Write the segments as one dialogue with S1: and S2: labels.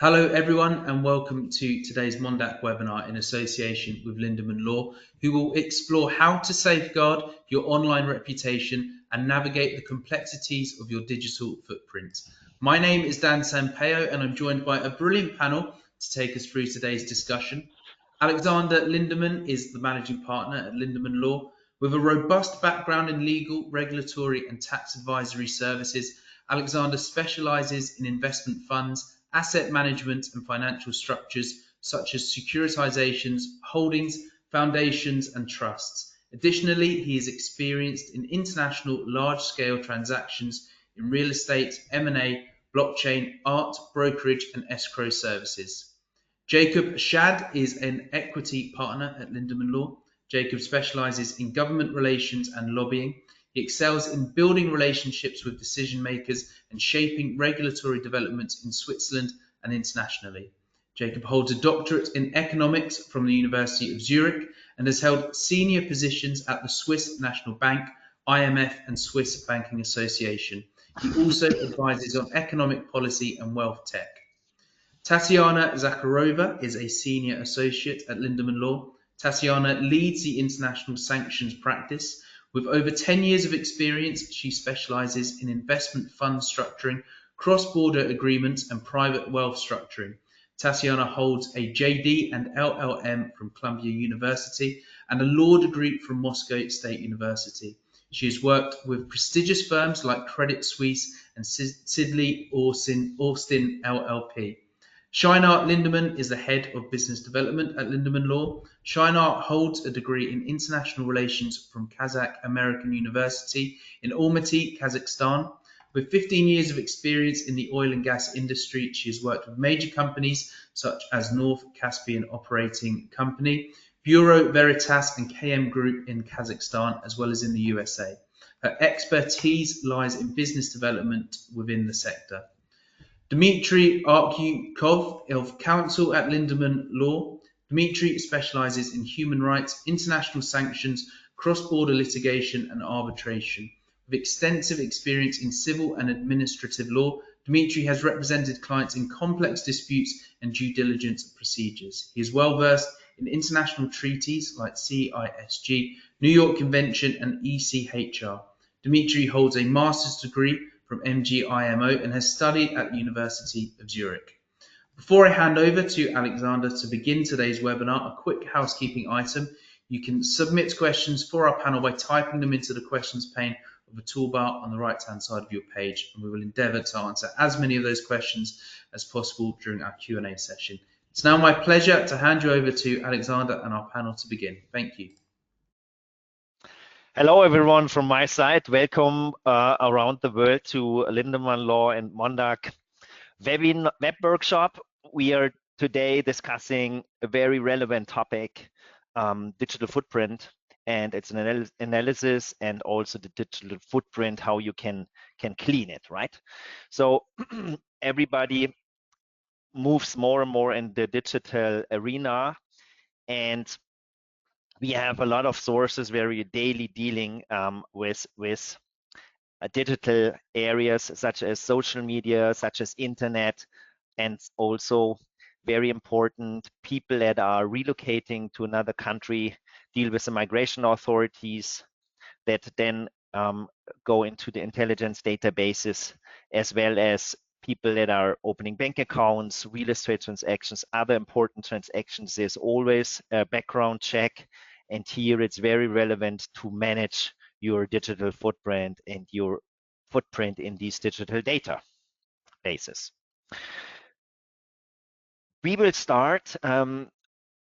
S1: Hello everyone and welcome to today's Mondac webinar in association with Lindemann Law, who will explore how to safeguard your online reputation and navigate the complexities of your digital footprint. My name is Dan Sampaio and I'm joined by a brilliant panel to take us through today's discussion. Alexander Lindemann is the managing partner at Lindemann Law. With a robust background in legal, regulatory and tax advisory services, Alexander specializes in investment funds, asset management and financial structures such as securitizations, holdings, foundations and trusts. Additionally, he is experienced in international large-scale transactions in real estate, M&A, blockchain, art, brokerage and escrow services. Jakob Schaad is an equity partner at Lindemann Law. Jakob specializes in government relations and lobbying. He excels in building relationships with decision makers and shaping regulatory developments in Switzerland and internationally. Jakob holds a doctorate in economics from the University of Zurich and has held senior positions at the Swiss National Bank, IMF and Swiss Banking Association. He also advises on economic policy and wealth tech. Tatiana Zakharova is a senior associate at Lindemann Law. Tatiana leads the international sanctions practice. With over 10 years of experience, she specializes in investment fund structuring, cross-border agreements, and private wealth structuring. Tatiana holds a JD and LLM from Columbia University and a law degree from Moscow State University. She has worked with prestigious firms like Credit Suisse and Sidley Austin LLP. Shynar Lindemann is the head of business development at Lindemann Law. Shynar holds a degree in international relations from Kazakh American University in Almaty, Kazakhstan. With 15 years of experience in the oil and gas industry, she has worked with major companies such as North Caspian Operating Company, Bureau Veritas and KM Group in Kazakhstan, as well as in the USA. Her expertise lies in business development within the sector. Dmitry Artyukhov of counsel at Lindemann Law. Dmitry specializes in human rights, international sanctions, cross-border litigation and arbitration. With extensive experience in civil and administrative law, Dmitry has represented clients in complex disputes and due diligence procedures. He is well versed in international treaties like CISG, New York Convention and ECHR. Dmitry holds a master's degree from MGIMO and has studied at the University of Zurich. Before I hand over to Alexander to begin today's webinar, a quick housekeeping item. You can submit questions for our panel by typing them into the questions pane of the toolbar on the right-hand side of your page, and we will endeavour to answer as many of those questions as possible during our Q&A session. It's now my pleasure to hand you over to Alexander and our panel to begin. Thank you.
S2: Hello, everyone from my side. Welcome around the world to Lindemann Law and Mondac web workshop. We are today discussing a very relevant topic, digital footprint, and it's an analysis and also the digital footprint, how you can clean it, right? So everybody moves more and more in the digital arena, and we have a lot of sources where we're daily dealing with digital areas such as social media, such as internet, and also very important, people that are relocating to another country deal with the migration authorities that then go into the intelligence databases, as well as people that are opening bank accounts, real estate transactions, other important transactions. There's always a background check. And here it's very relevant to manage your digital footprint and your footprint in these digital databases. We will start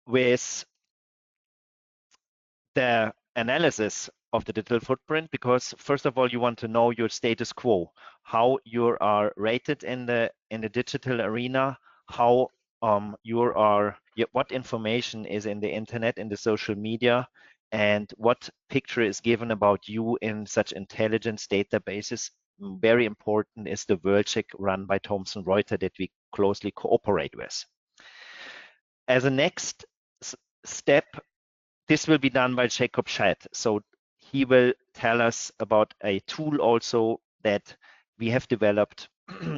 S2: with the analysis of the digital footprint, because first of all, you want to know your status quo, how you are rated in the digital arena, how what information is in the internet, in the social media, and what picture is given about you in such intelligence databases. Very important is the world check run by Thomson Reuters that we closely cooperate with. As a next step, this will be done by Jakob Schaad. So he will tell us about a tool also that we have developed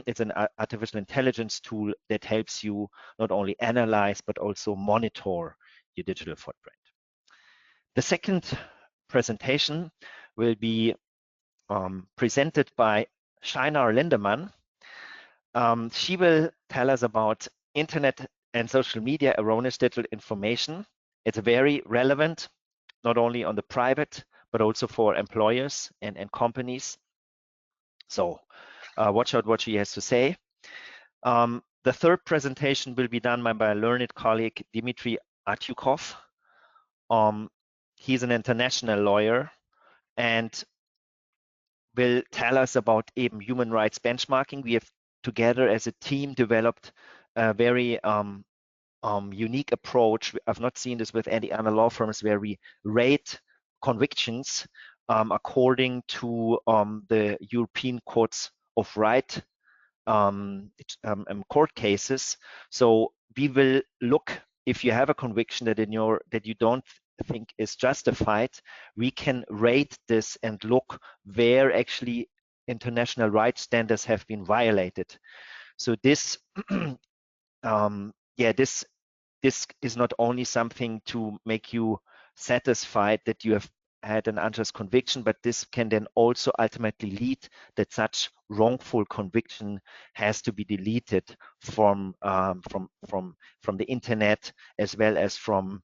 S2: it's an artificial intelligence tool that helps you not only analyze, but also monitor your digital footprint. The second presentation will be presented by Shynar Lindemann. She will tell us about internet and social media erroneous digital information. It's very relevant, not only on the private, but also for employers and companies. So watch out what she has to say. The third presentation will be done by my learned colleague, Dmitry Artyukhov. He's an international lawyer and will tell us about even human rights benchmarking. We have together as a team developed a very unique approach. I've not seen this with any other law firms, where we rate convictions according to the European Courts of Right court cases. So we will look, if you have a conviction that you don't think is justified, we can rate this and look where actually international rights standards have been violated. So this this is not only something to make you satisfied that you have had an unjust conviction, but this can then also ultimately lead that such wrongful conviction has to be deleted from the internet, as well as from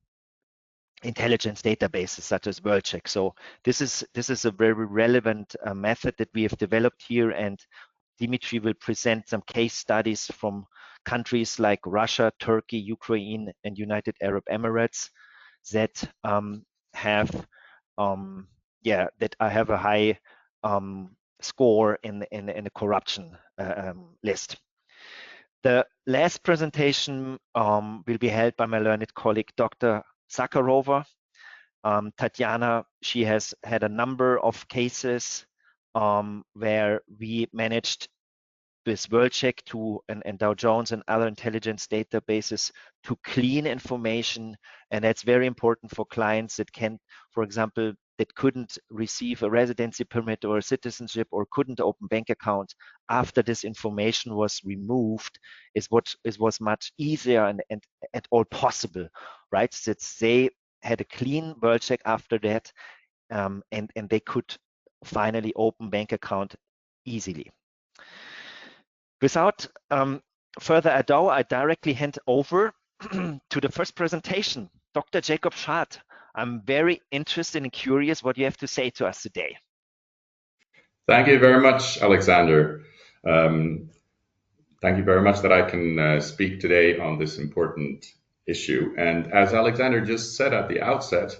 S2: intelligence databases such as WorldCheck. So this is a very relevant method that we have developed here, and Dmitry will present some case studies from countries like Russia, Turkey, Ukraine, and United Arab Emirates that have a high score in the corruption list. The last presentation will be held by my learned colleague, Dr. Zakharova. Tatiana, she has had a number of cases where we managed with WorldCheck and Dow Jones and other intelligence databases to clean information. And that's very important for clients that can, for example, that couldn't receive a residency permit or a citizenship, or couldn't open bank accounts after this information was removed. It was much easier and at all possible, right? So they had a clean WorldCheck after that, and they could finally open bank account easily. Without further ado, I directly hand over to the first presentation, Dr. Jakob Schaad. I'm very interested and curious what you have to say to us today.
S3: Thank you very much, Alexander. Thank you very much that I can speak today on this important issue. And as Alexander just said at the outset,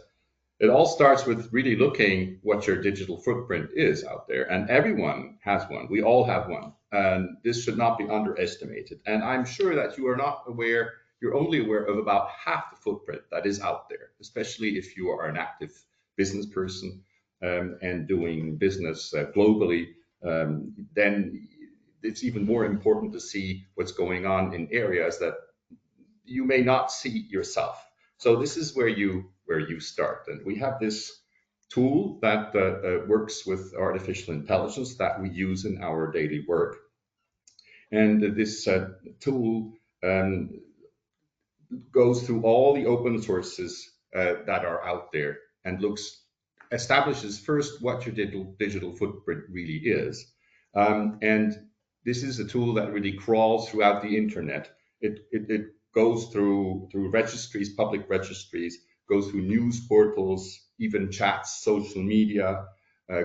S3: it all starts with really looking what your digital footprint is out there. And everyone has one. We all have one. And this should not be underestimated. And I'm sure that you are not aware, you're only aware of about half the footprint that is out there, especially if you are an active business person and doing business globally. Then it's even more important to see what's going on in areas that you may not see yourself. So this is where you start. And we have this tool that works with artificial intelligence that we use in our daily work. And this tool goes through all the open sources that are out there and establishes first what your digital footprint really is. And this is a tool that really crawls throughout the internet. It goes through registries, public registries, goes through news portals, even chats, social media,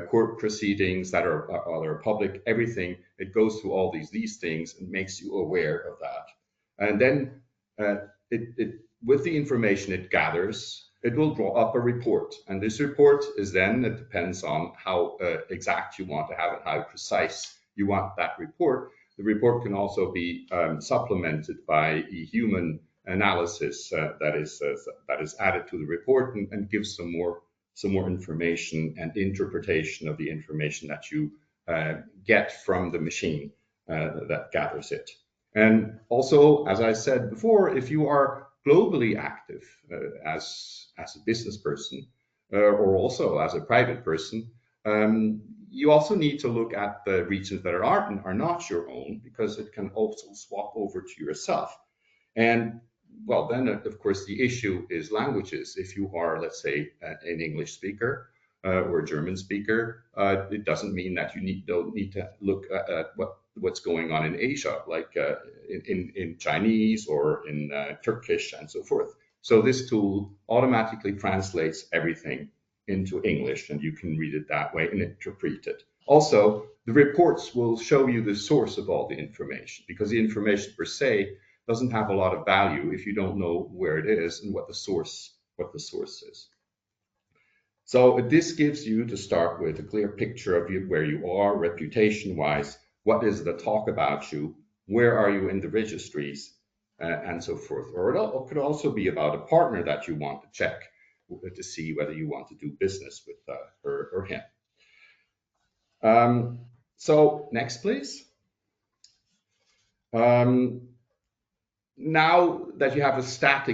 S3: court proceedings that are public, everything. It goes through all these things and makes you aware of that. And then with the information it gathers, it will draw up a report. And this report is then, it depends on how exact you want to have it, how precise you want that report. The report can also be supplemented by a human analysis that is added to the report and gives some more information and interpretation of the information that you get from the machine that gathers it. And also, as I said before, if you are globally active as a business person or also as a private person, You also need to look at the regions that are not your own, because it can also swap over to yourself. And well, then of course the issue is languages. If you are, let's say, an English speaker or a German speaker, it doesn't mean that you don't need to look at what's going on in Asia, like in Chinese or in Turkish and so forth. So this tool automatically translates everything into English, and you can read it that way and interpret it. Also, the reports will show you the source of all the information, because the information per se doesn't have a lot of value if you don't know where it is and what the source is. So this gives you, to start with, a clear picture of where you are reputation-wise, what is the talk about you, where are you in the registries, and so forth. Or it could also be about a partner that you want to check to see whether you want to do business with her or him. So next, please. Now that you have a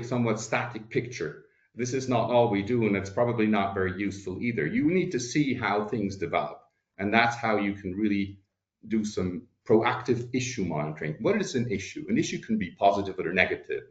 S3: somewhat static picture, this is not all we do, and it's probably not very useful either. You need to see how things develop, and that's how you can really do some proactive issue monitoring. What is an issue? An issue can be positive or negative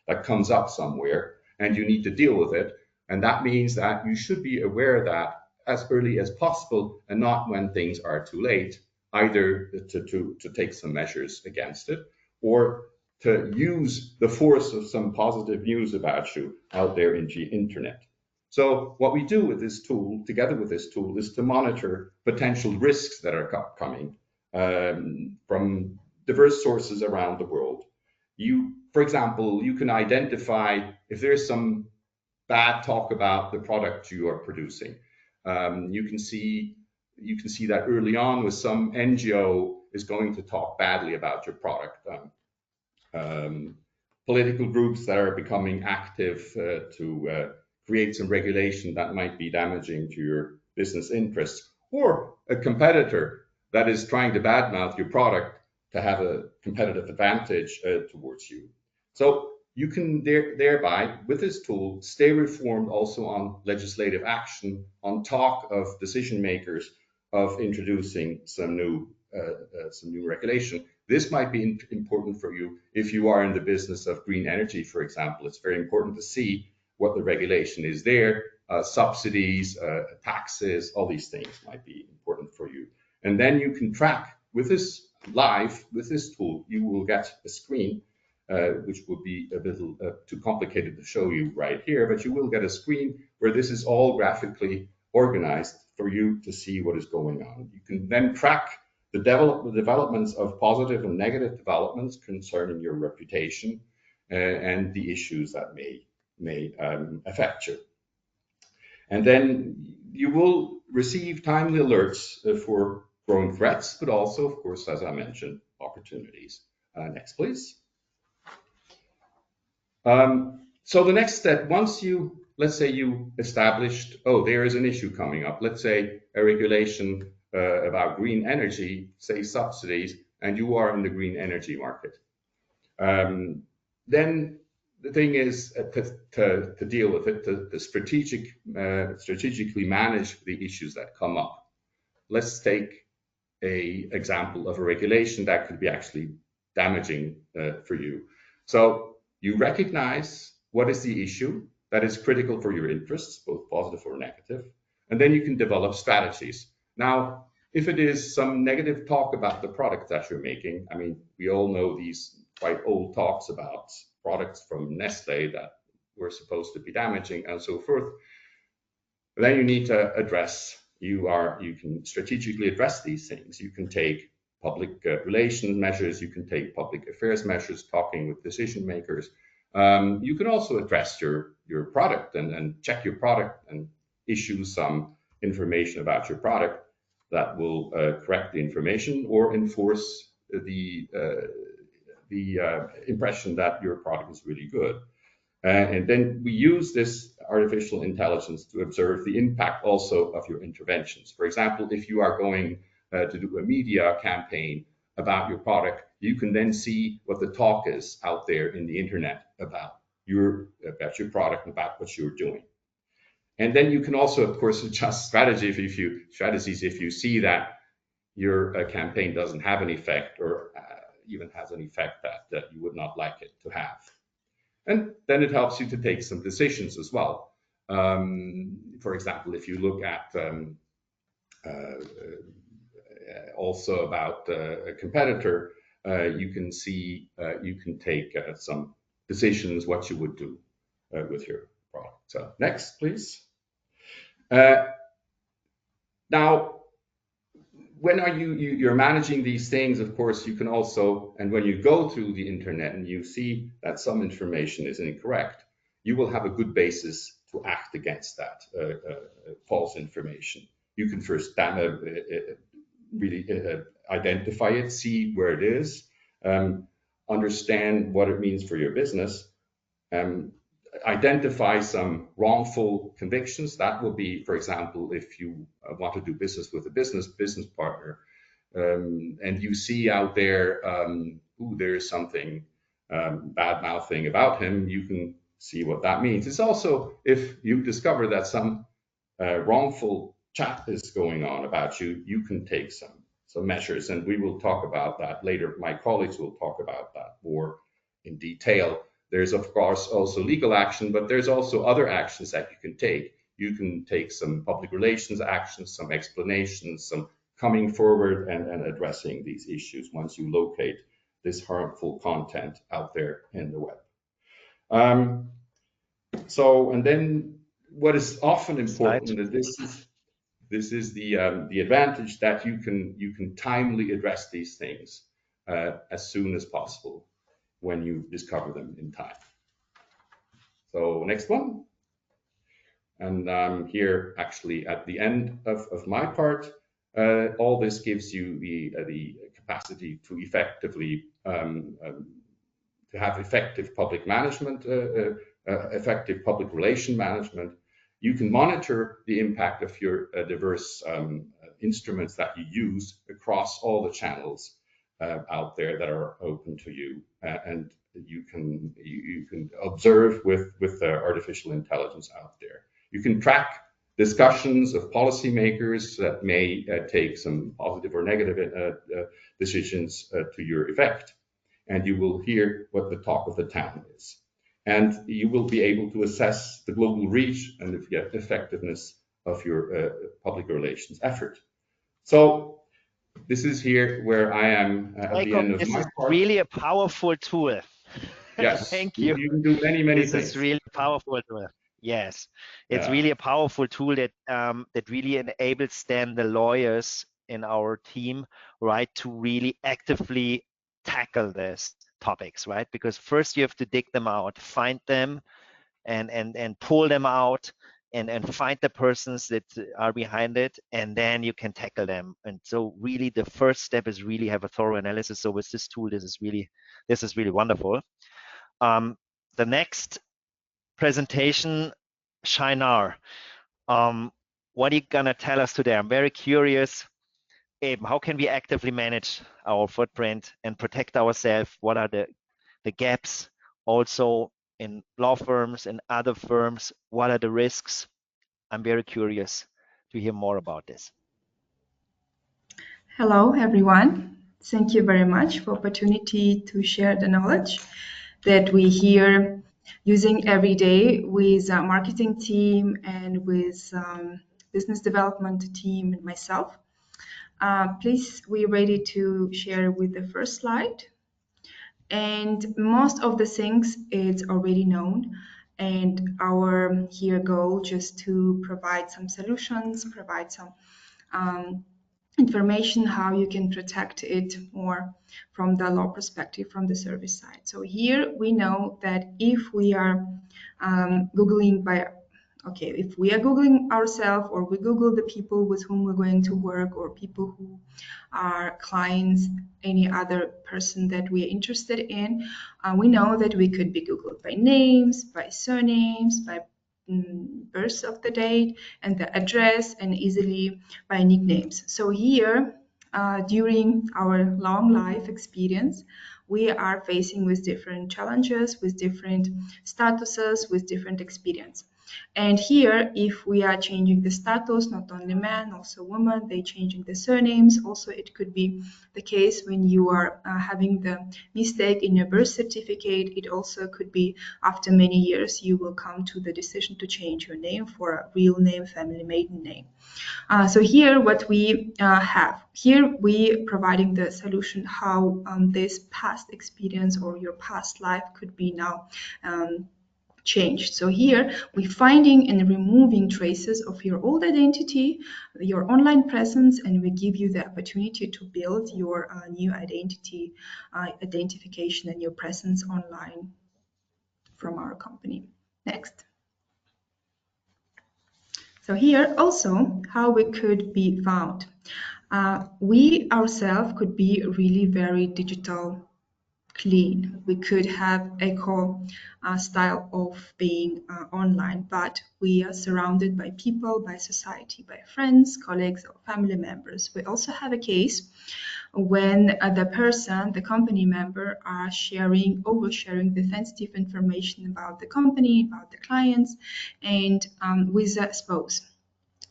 S3: that comes up somewhere, and you need to deal with it. And that means that you should be aware of that as early as possible, and not when things are too late, either to take some measures against it, or to use the force of some positive news about you out there in the internet. So what we do with this tool, together with this tool, is to monitor potential risks that are coming from diverse sources around the world. For example, you can identify if there's some bad talk about the product you are producing. You can see that early on with some NGO is going to talk badly about your product. Political groups that are becoming active to create some regulation that might be damaging to your business interests, or a competitor that is trying to badmouth your product to have a competitive advantage towards you. So you can thereby, with this tool, stay informed also on legislative action, on talk of decision makers of introducing some new regulation. This might be important for you if you are in the business of green energy, for example. It's very important to see what the regulation is there, subsidies, taxes, all these things might be important for you. And then you can track with this tool, you will get a screen, which would be a little too complicated to show you right here, but you will get a screen where this is all graphically organized for you to see what is going on. You can then track the developments of positive and negative developments concerning your reputation and the issues that may affect you. And then you will receive timely alerts for growing threats, but also, of course, as I mentioned, opportunities. Next, please. So the next step, let's say you established, there is an issue coming up. Let's say a regulation about green energy, say subsidies, and you are in the green energy market. Then the thing is to deal with it, to strategically manage the issues that come up. Let's take an example of a regulation that could be actually damaging for you. So you recognize what is the issue that is critical for your interests, both positive or negative, and then you can develop strategies. Now, if it is some negative talk about the product that you're making, I mean, we all know these quite old talks about products from Nestle that were supposed to be damaging and so forth, then you need to address, you can strategically address these things. You can take public relations measures, you can take public affairs measures, talking with decision makers. You can also address your product and check your product and issue some information about your product that will correct the information or enforce the impression that your product is really good. And then we use this artificial intelligence to observe the impact also of your interventions. For example, if you are going to do a media campaign about your product, you can then see what the talk is out there in the internet about your product, about what you're doing. And then you can also, of course, adjust strategies if you see that your campaign doesn't have an effect, or even has an effect that you would not like it to have. And then it helps you to take some decisions as well. For example, if you look at also about a competitor, you can see, you can take some decisions what you would do with your product. So next, please. Now, when you're managing these things, of course, you can also, and when you go through the internet and you see that some information is incorrect, you will have a good basis to act against that false information. You can first really identify it, see where it is, understand what it means for your business, identify some wrongful convictions. That will be, for example, if you want to do business with a business partner, and you see out there, there's something bad-mouthing about him, you can see what that means. It's also, if you discover that some wrongful chat is going on about you, you can take some measures, and we will talk about that later. My colleagues will talk about that more in detail. There's, of course, also legal action, but there's also other actions that you can take. You can take some public relations actions, some explanations, some coming forward and addressing these issues once you locate this harmful content out there in the web. And then what is often important, and this is the advantage, that you can timely address these things as soon as possible when you discover them in time. So next one. And here, actually, at the end of my part, all this gives you the capacity to effectively to have effective public management, effective public relation management. You can monitor the impact of your diverse instruments that you use across all the channels out there that are open to you, and you can observe with artificial intelligence out there. You can track discussions of policymakers that may take some positive or negative decisions to your effect, and you will hear what the talk of the town is. And you will be able to assess the global reach and the effectiveness of your public relations effort. So this is here where I am at the end of my part.
S2: This is really a powerful tool.
S3: Yes.
S2: Thank you.
S3: You can do many things.
S2: This is really a powerful tool. Yes, it's really a powerful tool that that really enables then the lawyers in our team, right, to really actively tackle these topics, right? Because first you have to dig them out, find them, and pull them out, and find the persons that are behind it, and then you can tackle them. And so really the first step is really have a thorough analysis. So with this tool, this is really wonderful. The next presentation, Shynar, what are you gonna tell us today? I'm very curious. How can we actively manage our footprint and protect ourselves? What are the gaps also in law firms and other firms? What are the risks? I'm very curious to hear more about this.
S4: Hello, everyone. Thank you very much for the opportunity to share the knowledge that we hear using every day with our marketing team and with business development team and myself. Please, we're ready to share with the first slide. And most of the things it's already known. And our here goal just to provide some solutions, provide some information how you can protect it more from the law perspective, from the service side. So here we know that if we are Googling if we are Googling ourselves, or we Google the people with whom we're going to work, or people who are clients, any other person that we are interested in, we know that we could be Googled by names, by surnames, by birth of the date and the address, and easily by nicknames. So here, during our long life experience, we are facing with different challenges, with different statuses, with different experience. And here, if we are changing the status, not only man, also woman, they changing the surnames. Also, it could be the case when you are having the mistake in your birth certificate. It also could be after many years, you will come to the decision to change your name for a real name, family maiden name. So here, what we have here, we providing the solution how this past experience or your past life could be now changed. So here we're finding and removing traces of your old identity, your online presence, and we give you the opportunity to build your new identity, identification, and your presence online from our company. Next. So here also how we could be found. We ourselves could be really very digital clean. We could have eco style of being online, but we are surrounded by people, by society, by friends, colleagues, or family members. We also have a case when the person, the company member, are oversharing the sensitive information about the company, about the clients, and with the spouse.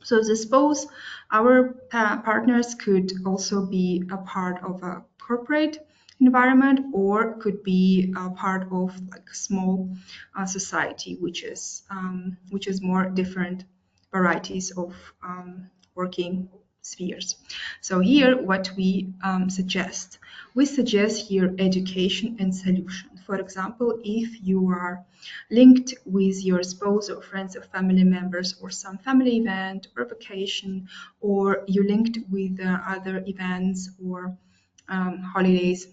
S4: So the spouse, our partners could also be a part of a corporate environment or could be a part of like a small society, which is more different varieties of working spheres. So here, what we suggest here education and solution. For example, if you are linked with your spouse or friends or family members or some family event or vacation, or you linked with other events or holidays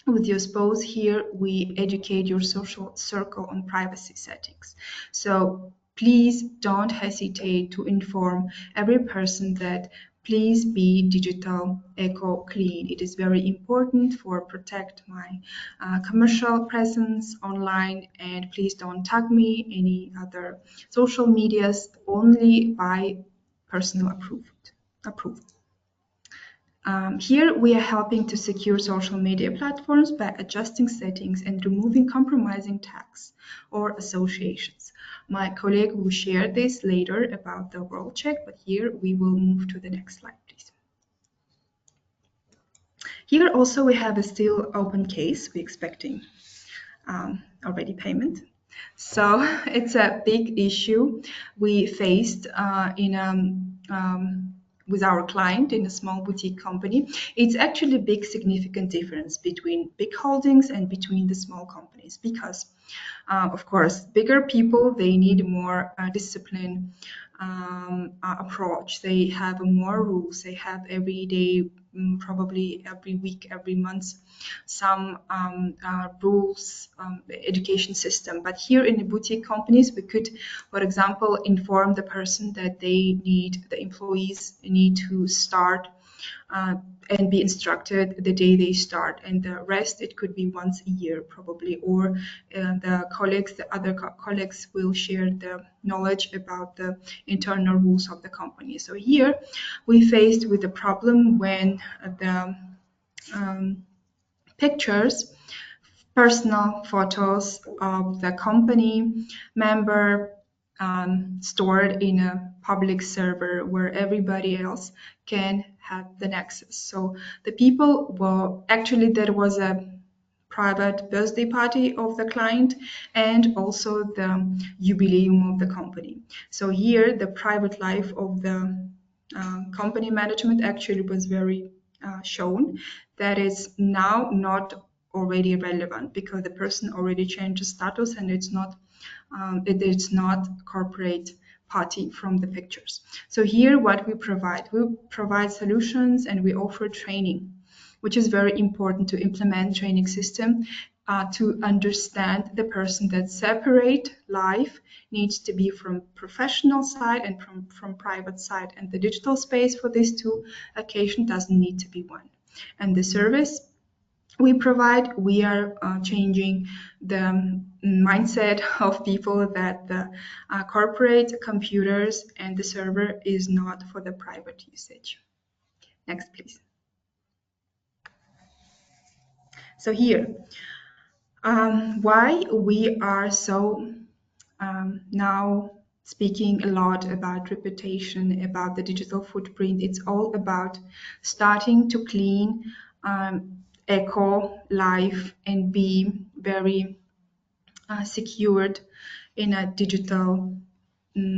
S4: with your spouse, here we educate your social circle on privacy settings. So please don't hesitate to inform every person that please be digital eco clean. It is very important for protect my commercial presence online, and please don't tag me any other social medias, only by personal approval. Here we are helping to secure social media platforms by adjusting settings and removing compromising tags or associations. My colleague will share this later about the role check, but here we will move to the next slide, please. Here also we have a still open case. We're expecting already payment. So it's a big issue we faced with our client in a small boutique company. It's actually a big significant difference between big holdings and between the small companies because, of course, bigger people, they need more discipline approach. They have more rules. They have every day, probably every week, every month, some rules, education system. But here in the boutique companies, we could, for example, inform the person that the employees need to start and be instructed the day they start, and the rest it could be once a year probably, or the other colleagues will share the knowledge about the internal rules of the company. So here we faced with the problem when the pictures, personal photos of the company member stored in a public server where everybody else can have the access. So the people were actually, there was a private birthday party of the client and also the jubileum of the company. So here the private life of the company management actually was very shown. That is now not already relevant because the person already changed status and it's not corporate party from the pictures. So here what we provide solutions and we offer training, which is very important to implement training system to understand the person that separate life needs to be from professional side and from private side, and the digital space for these two occasions doesn't need to be one. And the service we provide, we are changing the mindset of people that the corporate computers and the server is not for the private usage. Next, please. So here, why we are so now speaking a lot about reputation, about the digital footprint. It's all about starting to clean, eco life, and be very secured in a digital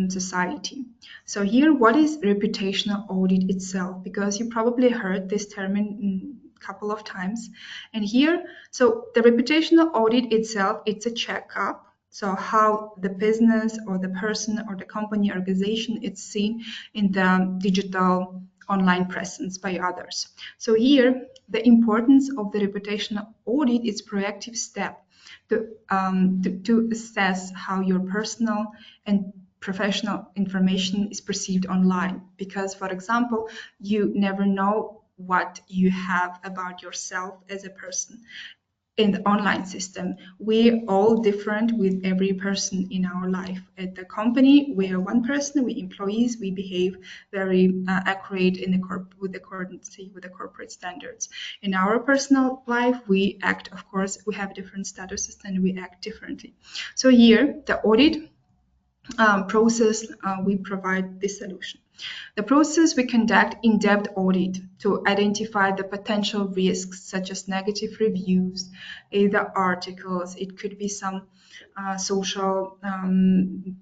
S4: society. So here, what is reputational audit itself? Because you probably heard this term in a couple of times. And here, so the reputational audit itself, it's a checkup. So how the business or the person or the company organization is seen in the digital online presence by others. So here, the importance of the reputational audit is proactive step to assess how your personal and professional information is perceived online. Because, for example, you never know what you have about yourself as a person in the online system. We're all different with every person in our life. At the company, we are one person, we employees, we behave very accurate in the with accordance with the corporate standards. In our personal life, we act, of course, we have different statuses and we act differently. So here, the audit process, we provide this solution. The process, we conduct in-depth audit to identify the potential risks such as negative reviews, either articles, it could be some social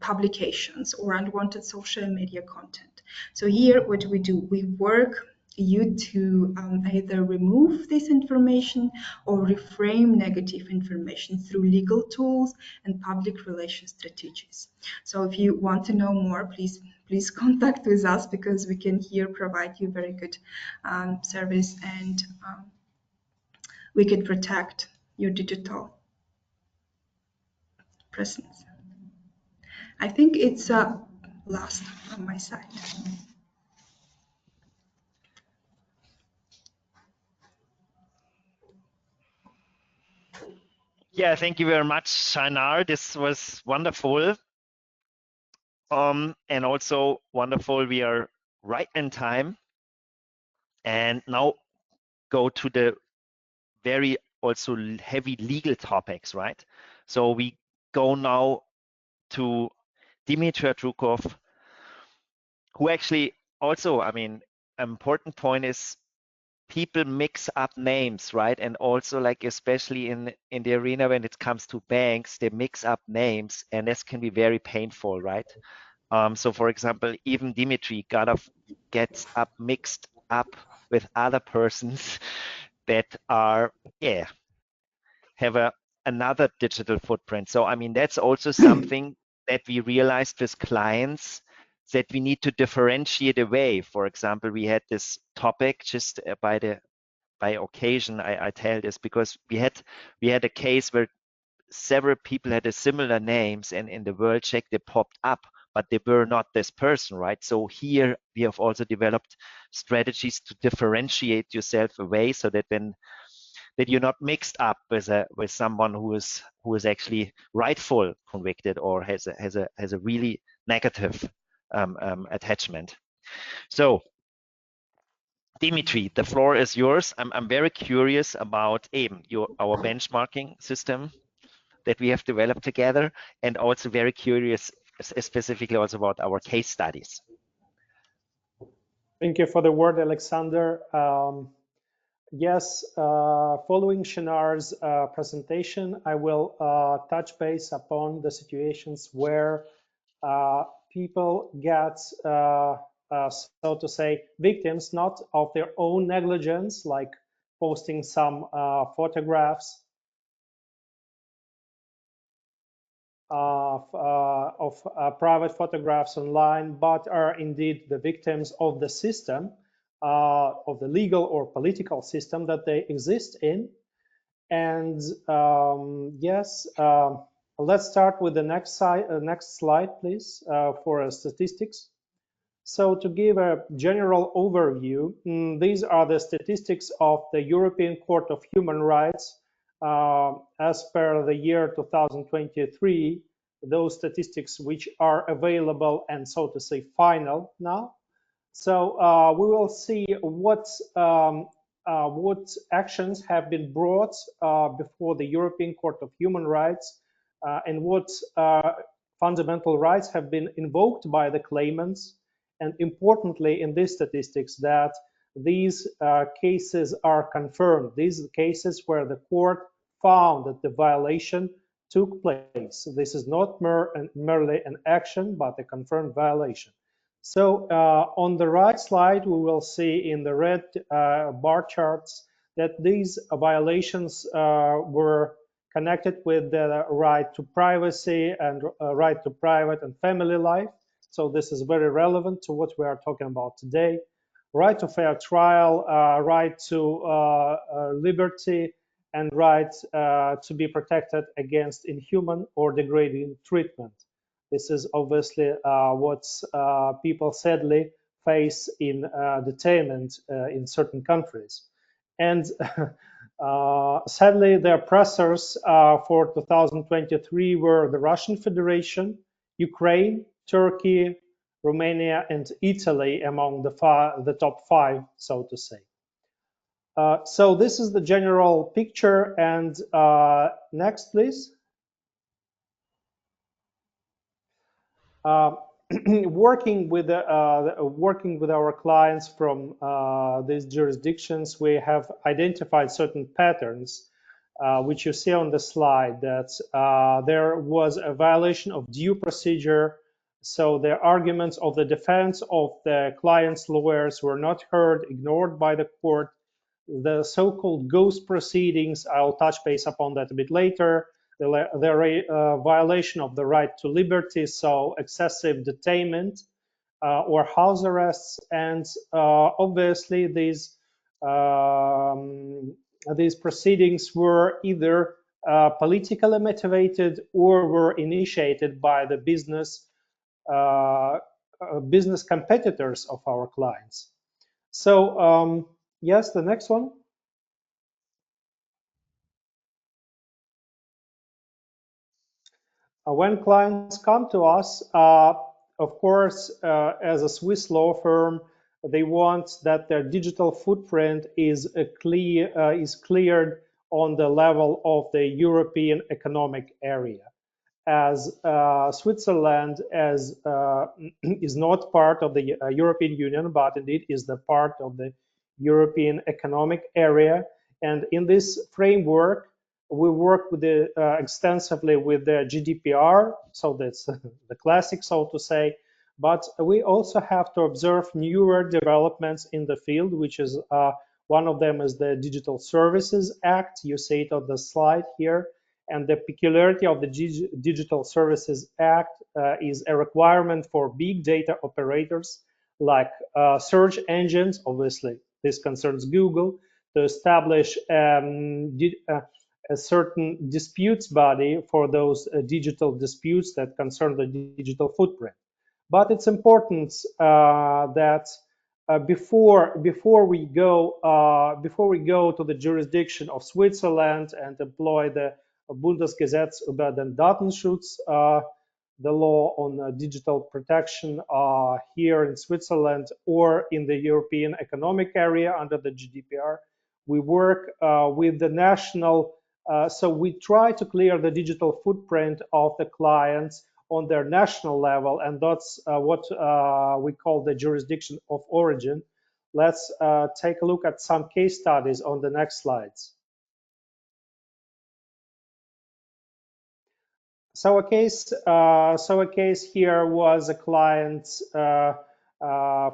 S4: publications or unwanted social media content. So here what do? We work you to either remove this information or reframe negative information through legal tools and public relations strategies. So if you want to know more, please contact with us, because we can here provide you very good service, and we can protect your digital presence. I think it's last on my side.
S2: Yeah, thank you very much, Shynar. This was wonderful. And also wonderful, we are right in time. And now go to the very also heavy legal topics, right? So we go now to Dmitry Artyukhov, who actually also, I mean, an important point is people mix up names, right? And also, like, especially in the arena when it comes to banks, they mix up names, and this can be very painful, right? So for example, even Dmitry gets mixed up with other persons that are, yeah, have another digital footprint. So I mean, that's also something that we realized with clients, that we need to differentiate away. For example, we had this topic just by occasion. I tell this because we had a case where several people had a similar names, and in the world check they popped up, but they were not this person, right? So here we have also developed strategies to differentiate yourself away, so that that you're not mixed up with someone who is actually rightful convicted or has a really negative attachment. So Dmitry, the floor is yours. I'm very curious about our benchmarking system that we have developed together, and also very curious specifically also about our case studies.
S5: Thank you for the word, Alexander. Yes, following Shynar's presentation, I will touch base upon the situations where people get, so to say, victims not of their own negligence, like posting some photographs of private photographs online, but are indeed the victims of the system, of the legal or political system that they exist in. And yes, let's start with the next slide, please, for statistics. So to give a general overview, these are the statistics of the European Court of Human Rights as per the year 2023, those statistics which are available and, so to say, final now. So we will see what actions have been brought before the European Court of Human Rights and what fundamental rights have been invoked by the claimants, and importantly in these statistics that these cases are confirmed. These are cases where the court found that the violation took place. This is not merely an action, but a confirmed violation. So on the right slide, we will see in the red bar charts that these violations were connected with the right to privacy and right to private and family life. So this is very relevant to what we are talking about today. Right to fair trial, right to liberty, and right to be protected against inhuman or degrading treatment. This is obviously what people sadly face in detainment in certain countries. And sadly, the oppressors for 2023 were the Russian Federation, Ukraine, Turkey, Romania, and Italy among the top 5, so to say. So this is the general picture. And next, please. Working with our clients from these jurisdictions, we have identified certain patterns, which you see on the slide, that there was a violation of due procedure. So the arguments of the defense of the client's lawyers were not heard, ignored by the court. The so-called ghost proceedings, I'll touch base upon that a bit later. The violation of the right to liberty, so excessive detainment or house arrests, and obviously these proceedings were either politically motivated or were initiated by the business competitors of our clients. So yes, the next one. When clients come to us, of course, as a Swiss law firm, they want that their digital footprint is cleared on the level of the European Economic Area. As Switzerland is not part of the European Union, but indeed is the part of the European Economic Area. And in this framework, we work with extensively with the GDPR, so that's the classic, so to say. But we also have to observe newer developments in the field, which is one of them is the Digital Services Act. You see it on the slide here. And the peculiarity of the Digital Services Act is a requirement for big data operators like search engines, obviously this concerns Google, to establish a certain disputes body for those digital disputes that concern the digital footprint. But it's important that before we go to the jurisdiction of Switzerland and employ the Bundesgesetz über den Datenschutz, the law on digital protection here in Switzerland or in the European Economic Area under the GDPR, we work with the national. So we try to clear the digital footprint of the clients on their national level, and that's what we call the jurisdiction of origin. Let's take a look at some case studies on the next slides. So a case here was a client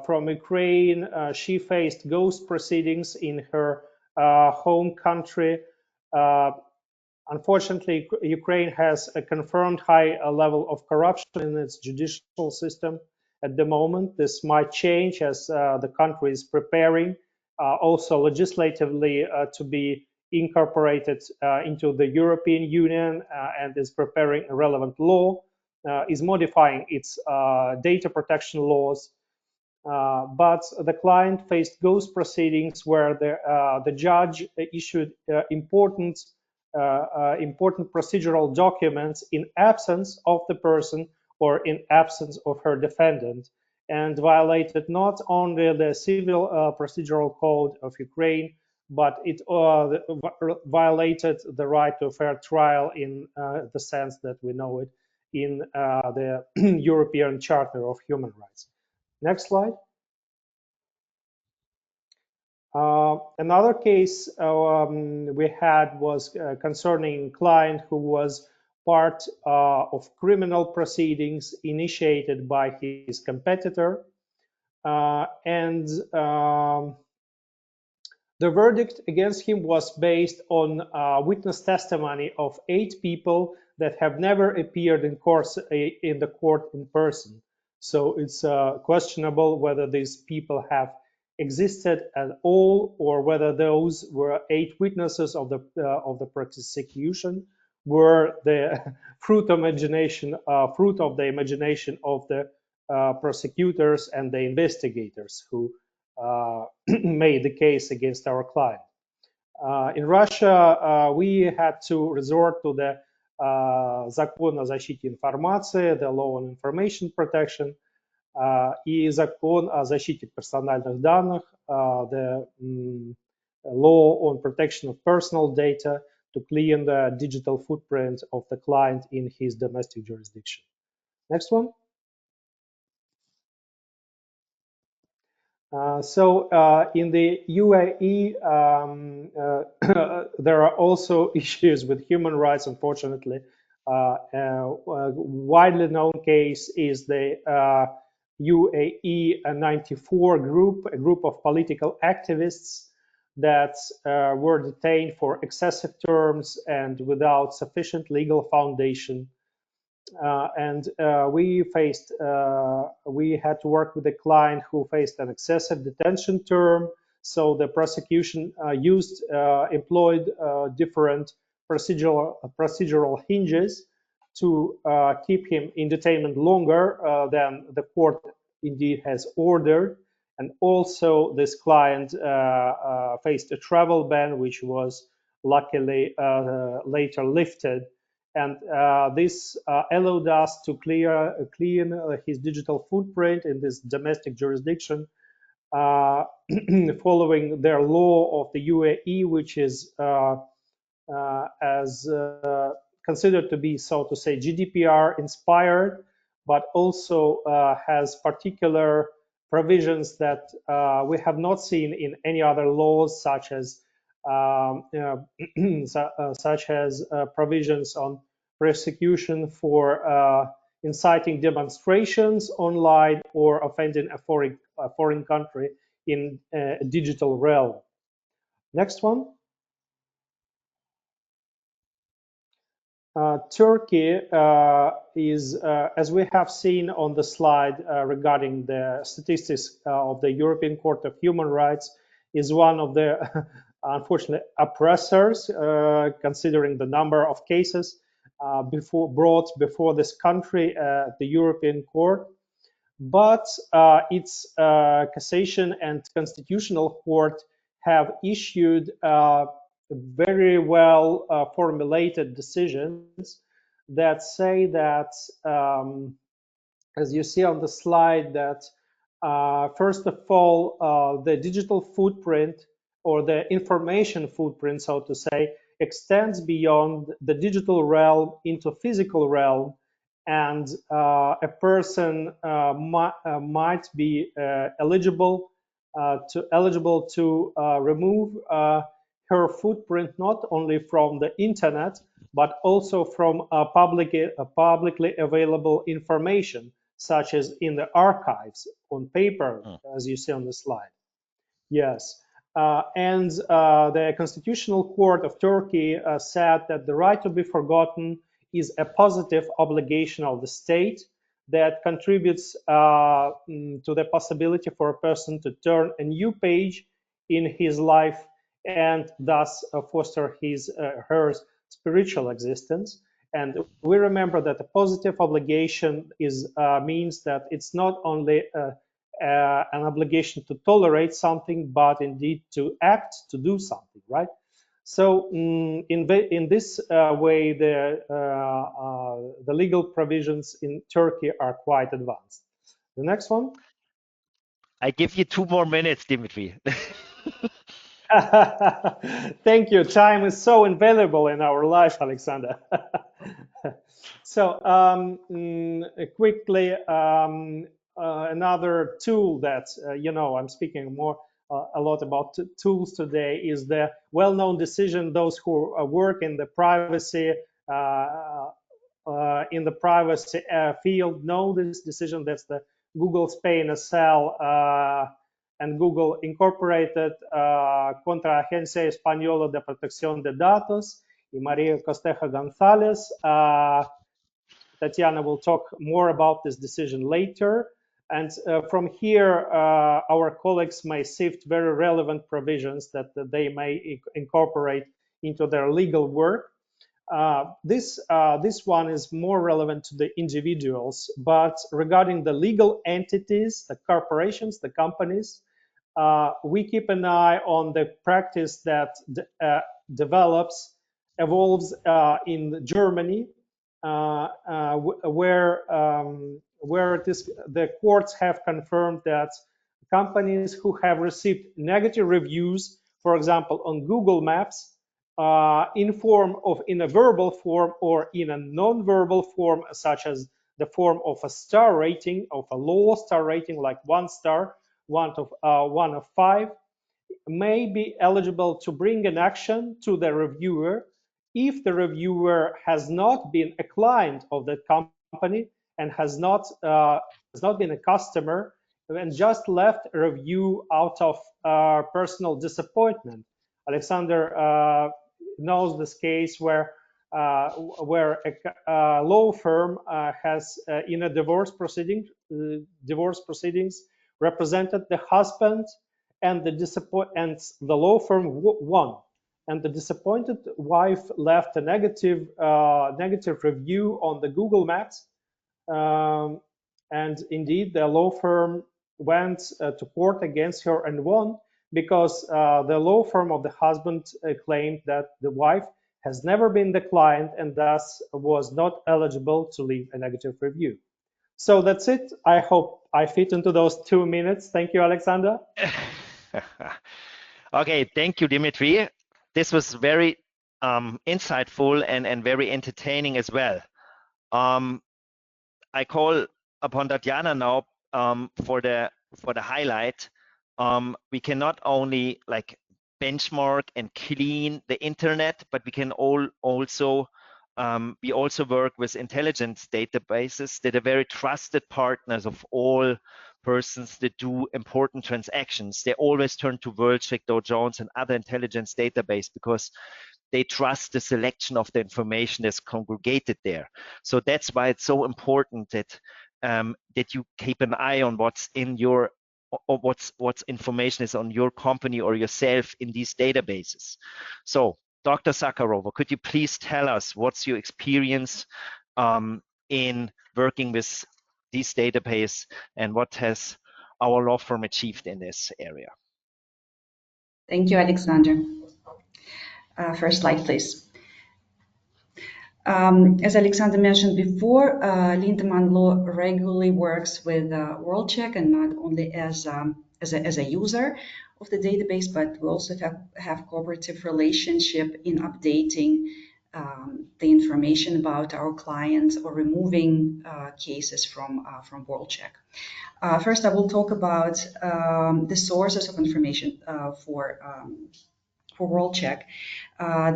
S5: from Ukraine. She faced ghost proceedings in her home country. Unfortunately, Ukraine has a confirmed high level of corruption in its judicial system at the moment. This might change as the country is preparing also legislatively to be incorporated into the European Union and is preparing a relevant law, is modifying its data protection laws. But the client faced ghost proceedings where the judge issued important procedural documents in absence of the person or in absence of her defendant, and violated not only the civil procedural code of Ukraine, but it violated the right to a fair trial in the sense that we know it in the European Charter of Human Rights. Next slide. Another case we had was concerning a client who was part of criminal proceedings initiated by his competitor, and the verdict against him was based on witness testimony of 8 people that have never appeared in the court in person. So it's questionable whether these people have existed at all, or whether those were 8 witnesses of the prosecution were the fruit of the imagination of the prosecutors and the investigators who made the case against our client. In Russia, we had to resort to the Закон о защите информации, the Law on Information Protection, и Закон о защите персональных данных, the Law on Protection of Personal Data, to clean the digital footprint of the client in his domestic jurisdiction. Next one. In the UAE, there are also issues with human rights, unfortunately. A widely known case is the UAE 94 group, a group of political activists that were detained for excessive terms and without sufficient legal foundation. We had to work with a client who faced an excessive detention term. So the prosecution employed different procedural hinges to keep him in detainment longer than the court indeed has ordered. And also this client faced a travel ban, which was luckily later lifted. And this allowed us to clean his digital footprint in this domestic jurisdiction, following their law of the UAE, which is considered to be, so to say, GDPR inspired, but also has particular provisions that we have not seen in any other laws, such as provisions on prosecution for inciting demonstrations online or offending a foreign country in a digital realm. Next one. Turkey is, as we have seen on the slide regarding the statistics of the European Court of Human Rights, is one of the unfortunately oppressors, considering the number of cases brought before this country at the European Court. But its cassation and constitutional court have issued very well formulated decisions that say that, as you see on the slide, that first of all, the digital footprint, or the information footprint, so to say, extends beyond the digital realm into physical realm, and a person might be eligible to remove her footprint not only from the internet, but also from publicly available information, such as in the archives on paper, as you see on the slide. Yes. And the Constitutional Court of Turkey said that the right to be forgotten is a positive obligation of the state that contributes to the possibility for a person to turn a new page in his life and thus foster her spiritual existence. And we remember that a positive obligation means that it's not only an obligation to tolerate something, but indeed to act, to do something, right? So in this way, the legal provisions in Turkey are quite advanced. The next one.
S2: I give you 2 more minutes, Dmitry.
S5: Thank you. Time is so invaluable in our life, Alexander. So quickly, another tool that, I'm speaking more a lot about tools today is the well-known decision. Those who work in the privacy field know this decision. That's the Google Spain SL and Google Incorporated contra Agencia Española de Protección de Datos y María Costeja González. Tatiana will talk more about this decision later. And from here, our colleagues may sift very relevant provisions that they may incorporate into their legal work. This one is more relevant to the individuals, but regarding the legal entities, the corporations, the companies, we keep an eye on the practice that evolves in Germany, where the courts have confirmed that companies who have received negative reviews, for example, on Google Maps, in a verbal form or in a non-verbal form, such as the form of a star rating, of a low star rating, like 1 star, 1 of 5, may be eligible to bring an action to the reviewer if the reviewer has not been a client of that company and has not been a customer and just left a review out of personal disappointment. Alexander knows this case where a law firm has, in a divorce proceedings, represented the husband, and the law firm won, and the disappointed wife left a negative review on the Google Maps, and indeed the law firm went to court against her and won, because the law firm of the husband claimed that the wife has never been the client and thus was not eligible to leave a negative review. So that's it. I hope I fit into those 2 minutes. Thank you, Alexander.
S2: Okay, thank you, Dmitry. This was very insightful and very entertaining as well. I call upon Tatiana now for the highlight. We can not only benchmark and clean the internet, but we can also work with intelligence databases that are very trusted partners of all persons that do important transactions. They always turn to WorldCheck, Dow Jones, and other intelligence database because they trust the selection of the information that's congregated there. So that's why it's so important that you keep an eye on what's in your or what's information is on your company or yourself in these databases. So, Dr. Zakharova, could you please tell us what's your experience in working with these databases and what has our law firm achieved in this area?
S6: Thank you, Alexander. First slide, please. As Alexander mentioned before, LINDEMANNLAW regularly works with WorldCheck, and not only as a user of the database, but we also have cooperative relationship in updating the information about our clients or removing cases from WorldCheck. First, I will talk about the sources of information for WorldCheck.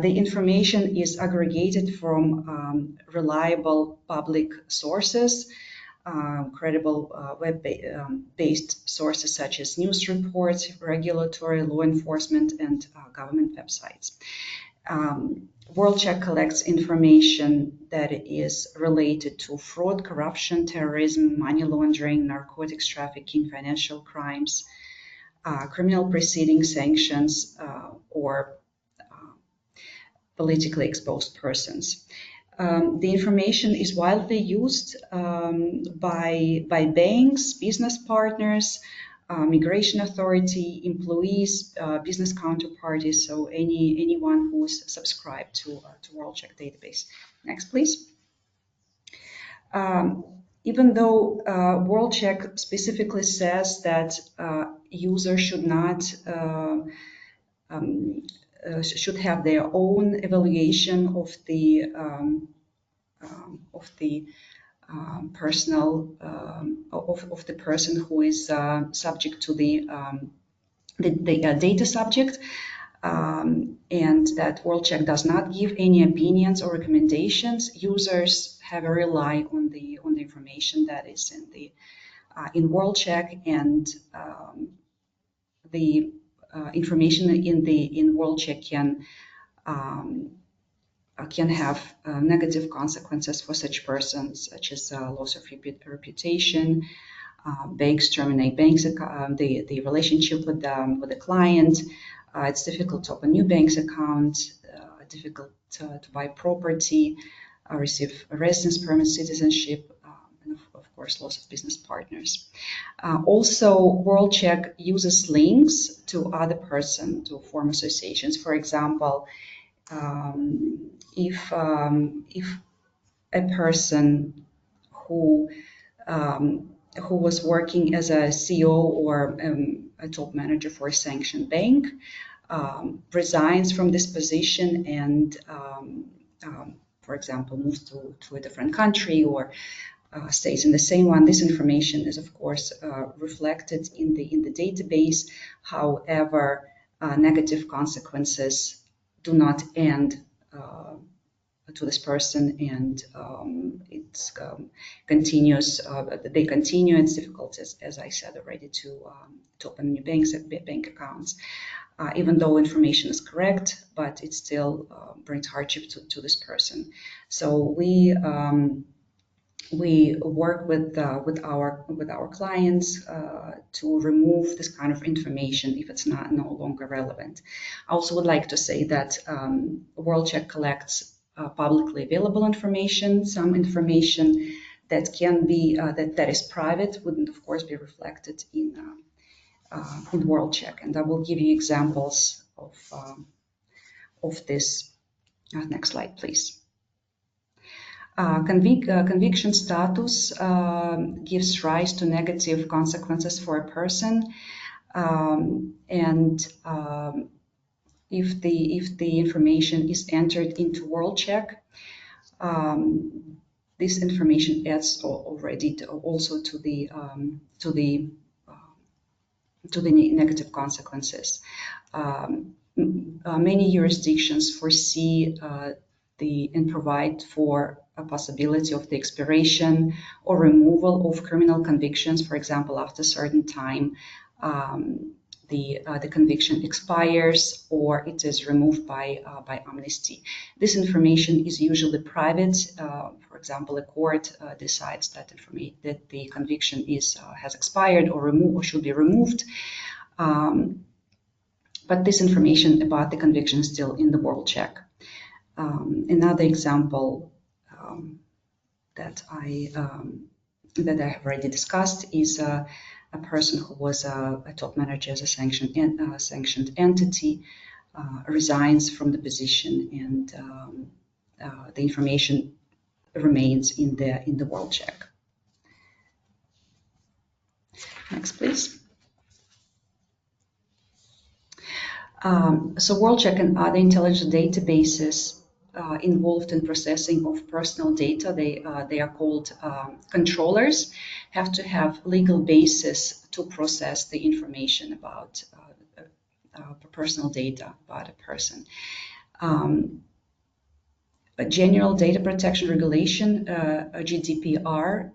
S6: The information is aggregated from reliable public sources, credible web-based sources such as news reports, regulatory, law enforcement, and government websites. WorldCheck collects information that is related to fraud, corruption, terrorism, money laundering, narcotics trafficking, financial crimes, criminal proceedings, sanctions, or politically exposed persons. The information is widely used by banks, business partners, migration authority, employees, business counterparties, so anyone who is subscribed to WorldCheck database. Next, please. Even though WorldCheck specifically says that users should not should have their own evaluation of the personal of the person who is subject to the data subject, and that WorldCheck does not give any opinions or recommendations. Users have to rely on the information that is in WorldCheck, and the information in WorldCheck can have negative consequences for such persons, such as loss of reputation. Banks terminate the relationship with the client. It's difficult to open new bank accounts, difficult to buy property, receive a residence permit, citizenship, and of course, loss of business partners. Also, WorldCheck uses links to other persons to form associations. For example, if a person who was working as a CEO or a top manager for a sanctioned bank resigns from this position and, for example, moves to a different country or stays in the same one, this information is of course reflected in the database. However, negative consequences do not end to this person, and it continues. They continue. It's difficult, as I said already, to open new bank accounts, even though information is correct, but it still brings hardship to this person. So we work with our clients to remove this kind of information if it's no longer relevant. I also would like to say that WorldCheck collects publicly available information. Some information that can be that is private wouldn't, of course, be reflected in WorldCheck, and I will give you examples of this. Next slide, please. Conviction status gives rise to negative consequences for a person, and if the information is entered into WorldCheck, this information adds already also to the negative consequences. Many jurisdictions foresee and provide for a possibility of the expiration or removal of criminal convictions. For example, after a certain time, the conviction expires or it is removed by amnesty. This information is usually private. For example, a court decides that the conviction has expired or should be removed. But this information about the conviction is still in the WorldCheck. Another example that I have already discussed is a person who was a top manager as a sanctioned entity, resigns from the position, and the information remains in the WorldCheck. Next, please. So WorldCheck and other intelligent databases involved in processing of personal data, they are called controllers, have to have legal basis to process the information about personal data about a person. A General Data Protection Regulation, GDPR,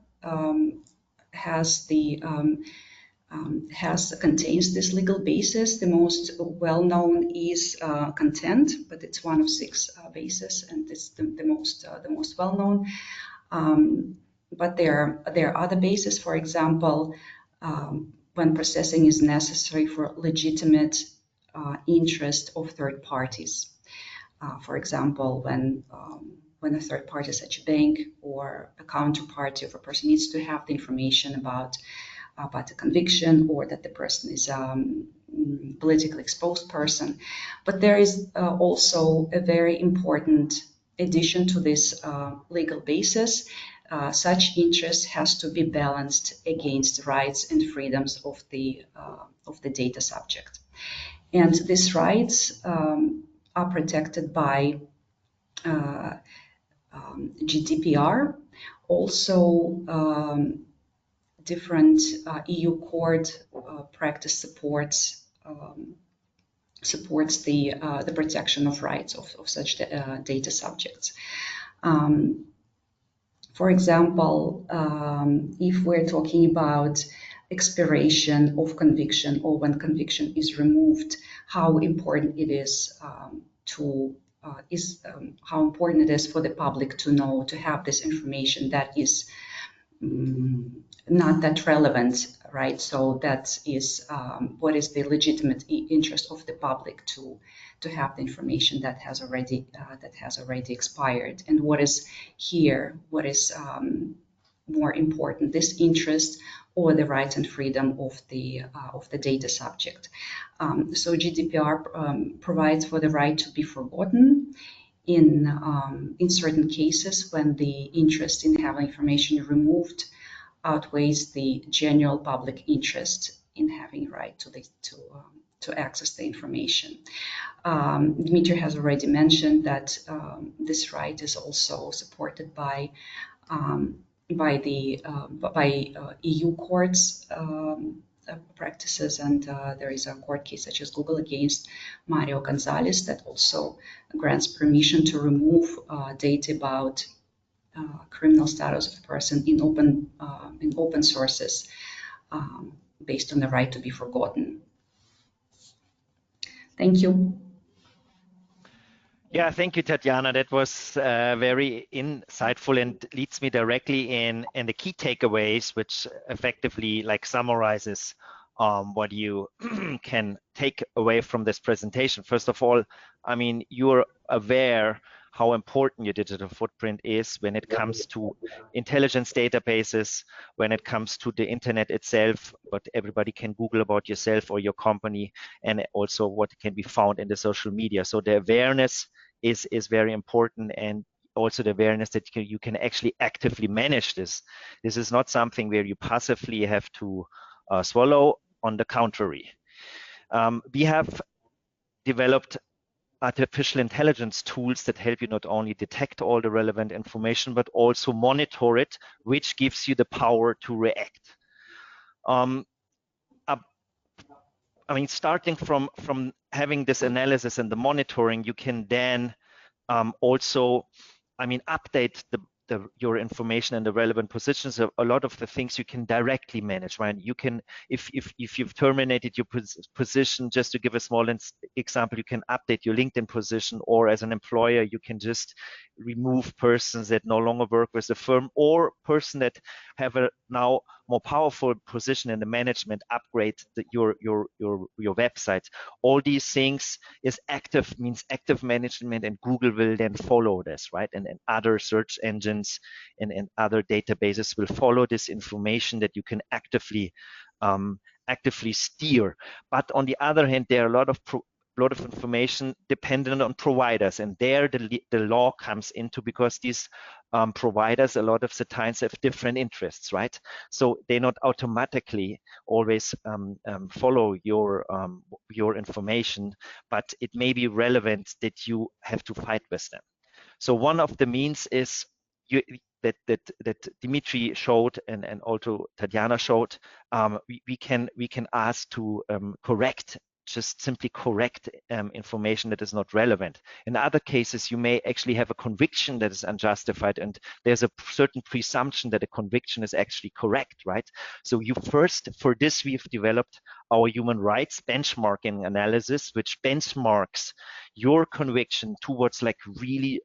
S6: contains this legal basis. The most well-known is content, but it's one of 6 bases, and it's the most well-known. But there are other bases. For example, when processing is necessary for legitimate interest of third parties. For example, when a third party, such a bank or a counterparty of a person, needs to have the information about a conviction, or that the person is a politically exposed person. But there is also a very important addition to this legal basis. Such interest has to be balanced against rights and freedoms of the data subject, and these rights are protected by GDPR, also different EU court practice supports the protection of rights of such data subjects. For example, if we're talking about expiration of conviction or when conviction is removed, how important it is how important it is for the public to know, to have this information that is not that relevant, right? So that is what is the legitimate interest of the public to have the information that has already expired, and what is more important, this interest or the rights and freedom of the data subject. So GDPR provides for the right to be forgotten in certain cases when the interest in having information removed outweighs the general public interest in having right to access the information. Dmitry has already mentioned that this right is also supported by EU courts practices, and there is a court case such as Google against Mario Gonzalez that also grants permission to remove data about criminal status of a person in open sources based on the right to be forgotten. Thank you.
S2: Yeah, thank you, Tatiana. That was very insightful and leads me directly in the key takeaways, which effectively summarizes what you can take away from this presentation. First of all, I mean, you're aware how important your digital footprint is when it comes to intelligence databases, when it comes to the internet itself, what everybody can Google about yourself or your company, and also what can be found in the social media. So the awareness is very important, and also the awareness that you can actually actively manage this. This is not something where you passively have to swallow. On the contrary, we have developed artificial intelligence tools that help you not only detect all the relevant information, but also monitor it, which gives you the power to react. I mean, starting from having this analysis and the monitoring, you can then also, I mean, update your information and the relevant positions. A lot of the things you can directly manage, right? You can, if you've terminated your position, just to give a small example, you can update your LinkedIn position, or as an employer, you can just remove persons that no longer work with the firm, or person that have a now more powerful position in the management, upgrade your website. All these things means active management, and Google will then follow this, right? And other search engines and other databases will follow this information that you can actively steer. But on the other hand, there are a lot of information dependent on providers, and there the law comes into, because these providers a lot of the times have different interests, right? So they not automatically always follow your information, but it may be relevant that you have to fight with them. So one of the means is that Dmitry showed and also Tatiana showed. We can ask to simply correct information that is not relevant. In other cases, you may actually have a conviction that is unjustified, and there's a certain presumption that a conviction is actually correct, right? So for this, we've developed our human rights benchmarking analysis, which benchmarks your conviction towards really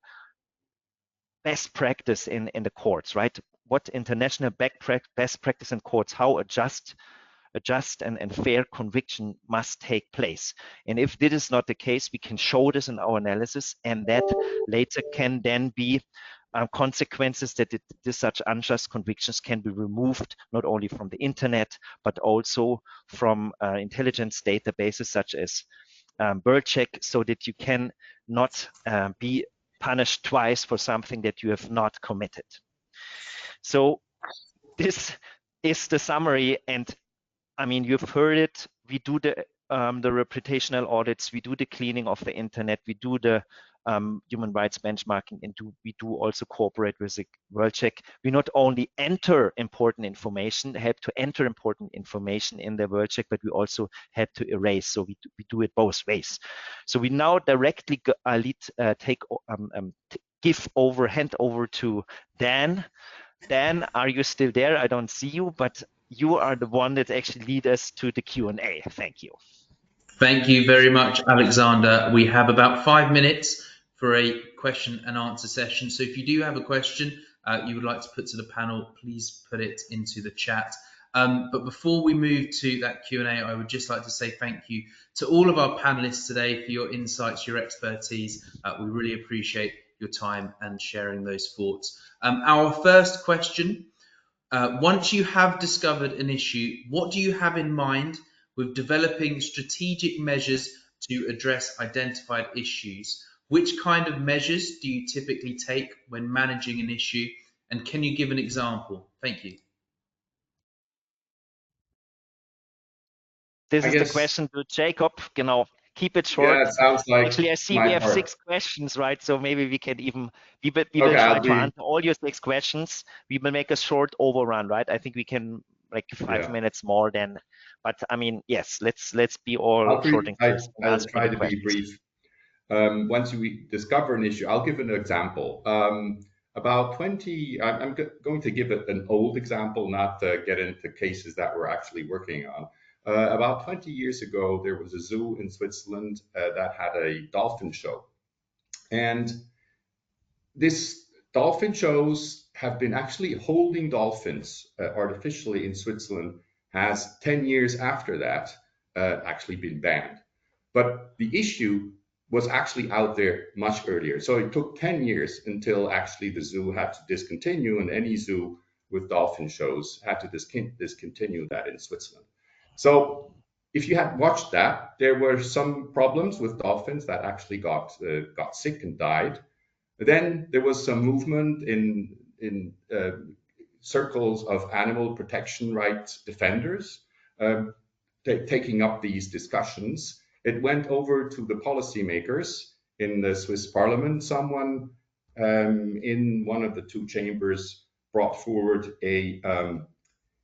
S2: best practice in the courts, right? What international best practice in courts, how a just and fair conviction must take place. And if this is not the case, we can show this in our analysis, and that later can then be consequences that such unjust convictions can be removed, not only from the internet, but also from intelligence databases such as BirdCheck, so that you can not be punished twice for something that you have not committed. So this is the summary, and I mean, you've heard it. We do the reputational audits, we do the cleaning of the internet, we do the human rights benchmarking, and we do also cooperate with the WorldCheck. We not only enter important information, help to enter important information in the WorldCheck, but we also help to erase. So we do it both ways. So we now directly hand over to Dan. Dan, are you still there? I don't see you, but you are the one that actually lead us to the Q&A. Thank you.
S1: Thank you very much, Alexander. We have about 5 minutes for a question and answer session. So if you do have a question you would like to put to the panel, please put it into the chat. But before we move to that Q&A, I would just like to say thank you to all of our panelists today for your insights, your expertise. We really appreciate your time and sharing those thoughts. Our first question, once you have discovered an issue, what do you have in mind with developing strategic measures to address identified issues? Which kind of measures do you typically take when managing an issue? And can you give an example? Thank you.
S2: This is the question to Jakob. Keep it short.
S3: Yeah, it sounds like
S2: actually I see we have 6 questions, right? So maybe we can even we will try to answer all your 6 questions. We will make a short overrun, right? I think we can like 5 minutes more than. But I mean, yes, let's be all short and crisp.
S3: I'll try to be brief. Once we discover an issue, I'll give an example. About 20, I'm going to give it an old example, not get into cases that we're actually working on. About 20 years ago, there was a zoo in Switzerland that had a dolphin show. And this dolphin shows have been actually holding dolphins artificially in Switzerland has 10 years after that actually been banned. But the issue was actually out there much earlier. So it took 10 years until actually the zoo had to discontinue, and any zoo with dolphin shows had to discontinue that in Switzerland. So if you had watched that, there were some problems with dolphins that actually got sick and died. Then there was some movement in circles of animal protection rights defenders taking up these discussions. It went over to the policymakers in the Swiss parliament. Someone in one of the 2 chambers brought forward a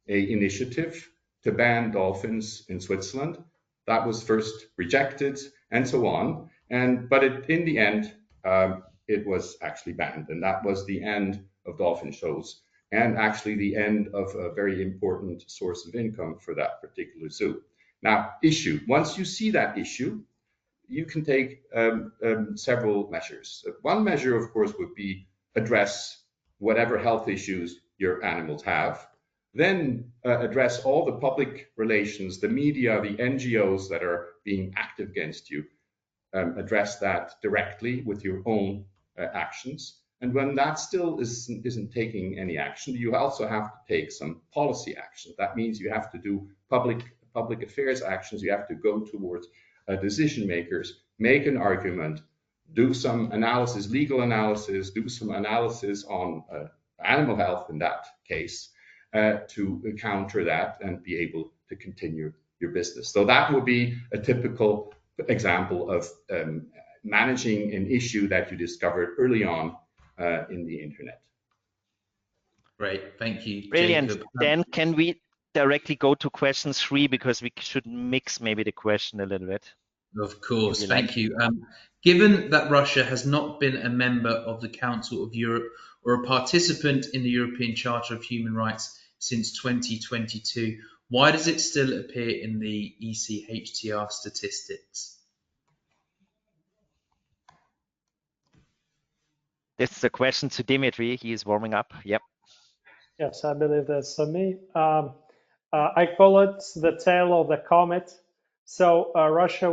S3: initiative to ban dolphins in Switzerland. That was first rejected and so on. But in the end, it was actually banned. And that was the end of dolphin shows and actually the end of a very important source of income for that particular zoo. Now, once you see that issue, you can take several measures. One measure, of course, would be address whatever health issues your animals have. Then address all the public relations, the media, the NGOs that are being active against you. Address that directly with your own actions. And when that still isn't taking any action, you also have to take some policy action. That means you have to do public affairs actions. You have to go towards decision makers, make an argument, do some analysis, legal analysis, do some analysis on animal health in that case to counter that and be able to continue your business. So that would be a typical example of managing an issue that you discovered early on in the internet.
S1: Great, thank you,
S2: Brilliant.
S1: Jakob.
S2: Then can we directly go to question 3, because we should mix maybe the question a little bit.
S1: Of course, thank you. Given that Russia has not been a member of the Council of Europe or a participant in the European Charter of Human Rights since 2022, why does it still appear in the ECHTR statistics?
S2: This is a question to Dmitry. He is warming up. Yep.
S5: Yes, I believe that's me. I call it the tail of the comet. So Russia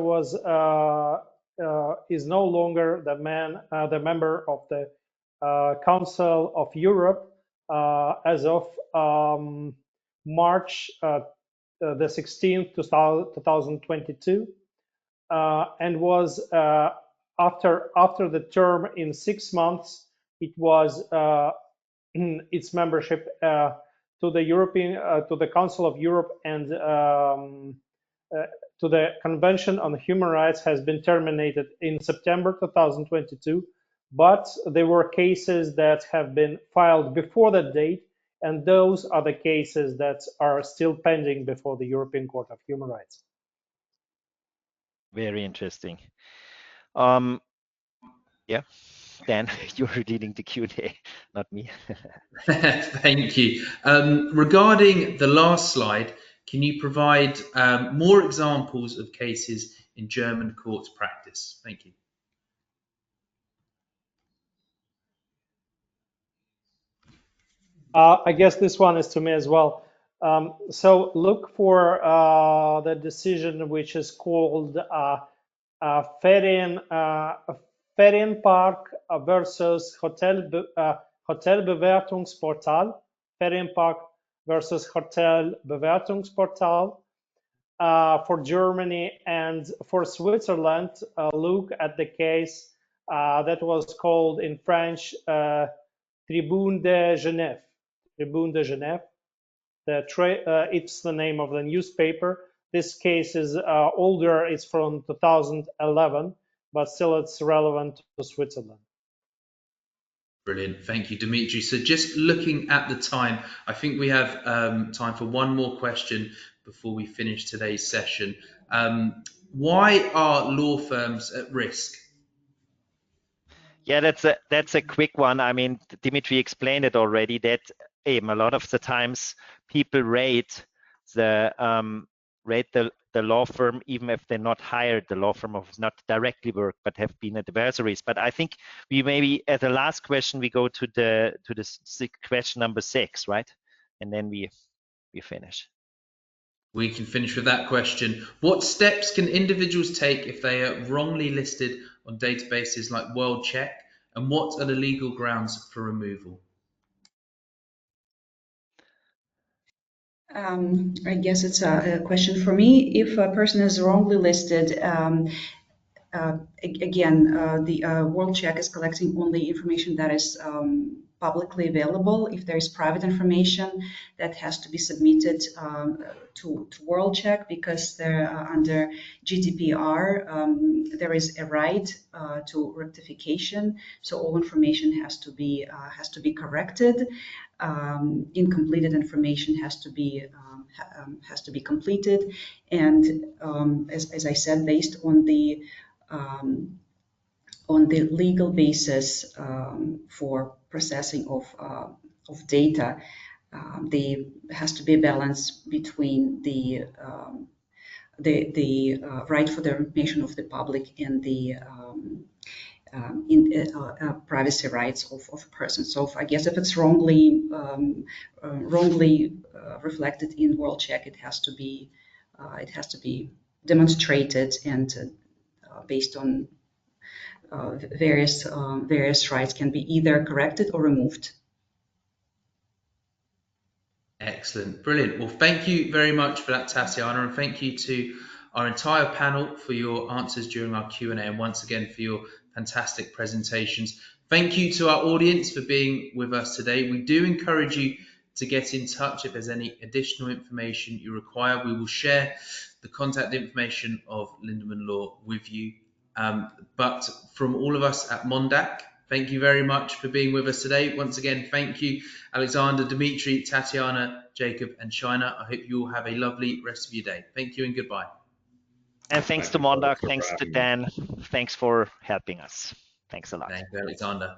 S5: is no longer the member of the Council of Europe as of March the 16th, 2022, and was after the term in 6 months, it was its membership to the Council of Europe and to the Convention on Human Rights has been terminated in September 2022, but there were cases that have been filed before that date, and those are the cases that are still pending before the European Court of Human Rights.
S2: Very interesting. Yeah, Dan, you're leading the Q&A, not me.
S1: Thank you. Regarding the last slide, can you provide more examples of cases in German courts practice? Thank you.
S5: I guess this one is to me as well. So look for the decision which is called Ferienpark versus Hotelbewertungsportal. Ferienpark versus Hotelbewertungsportal for Germany, and for Switzerland, look at the case that was called in French Tribune de Genève. Tribune de Genève. It's the name of the newspaper. This case is older, it's from 2011, but still it's relevant to Switzerland.
S1: Brilliant, thank you, Dmitry. So just looking at the time, I think we have time for one more question before we finish today's session. Why are law firms at risk?
S2: Yeah, that's a quick one. I mean, Dmitry explained it already, that a lot of the times people rate the law firm even if they're not hired, the law firm of not directly work but have been adversaries. But I think we maybe at the last question we go to the question number 6, right? And then we finish.
S1: We can finish with that question. What steps can individuals take if they are wrongly listed on databases like WorldCheck, and what are the legal grounds for removal?
S6: I guess it's a question for me. If a person is wrongly listed, again, the WorldCheck is collecting only information that is publicly available. If there is private information, that has to be submitted to WorldCheck, because they're under GDPR. There is a right to rectification, so all information has to be corrected. Incompleted information has to be completed, and as I said, based on the legal basis for processing of data, there has to be a balance between the right for the information of the public and the privacy rights of a person. So I guess if it's wrongly reflected in WorldCheck, it has to be demonstrated, and based on various rights can be either corrected or removed.
S1: Excellent, brilliant. Well, thank you very much for that, Tatiana, and thank you to our entire panel for your answers during our Q&A, and once again for your fantastic presentations. Thank you to our audience for being with us today. We do encourage you to get in touch if there's any additional information you require. We will share the contact information of Lindemann Law with you. But from all of us at Mondac, thank you very much for being with us today. Once again, thank you, Alexander, Dmitry, Tatiana, Jakob, and Shynar. I hope you all have a lovely rest of your day. Thank you and goodbye.
S2: And thanks to Mondac, thanks to Dan, thanks for helping us. Thanks a lot.
S1: Thank you, Alexander.